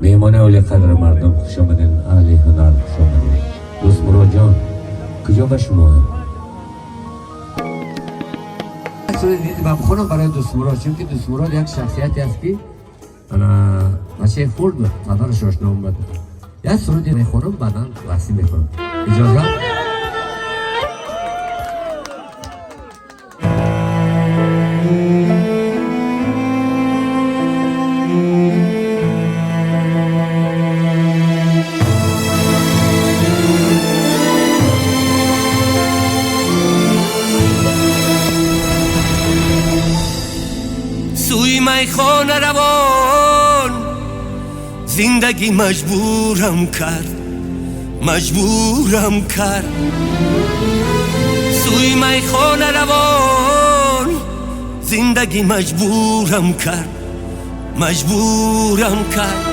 مهمان اولی قدر مردم خوش آمدین. اهل هنر خوش آمدین. دوست مراد جان کجا به شما؟ دیدم خونم برای دوست مراد، چون که دوست مراد یک شخصیتی است که انا بچه خورد بود مادرش آشنا اومد. یک سرودی میخونم بعدا وصی میکنم. اجازه؟ سوی میخانه روان زندگی مجبورم کرد، مجبورم کرد. سوی میخانه روان زندگی مجبورم کرد، مجبورم کرد.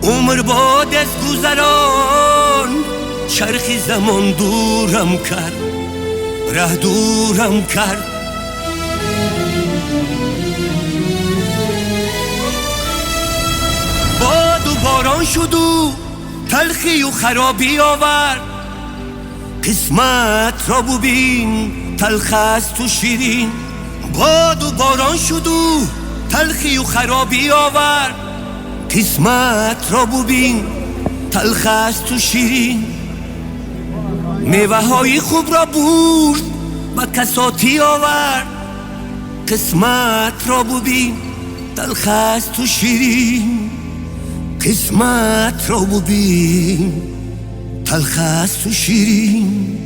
عمر باد از گذران چرخی زمان دورم کرد، ره دورم کرد. باد و باران شد و تلخی و خرابی آورد. قسمت را ببین تلخ است و شیرین. باد و باران شد و تلخی و خرابی آورد. قسمت را ببین تلخ است و شیرین. میوه های خوب را برد و کساتی آورد. قسمت را ببین تلخ است و شیرین. قسمت را ببین تلخ است و شیرین.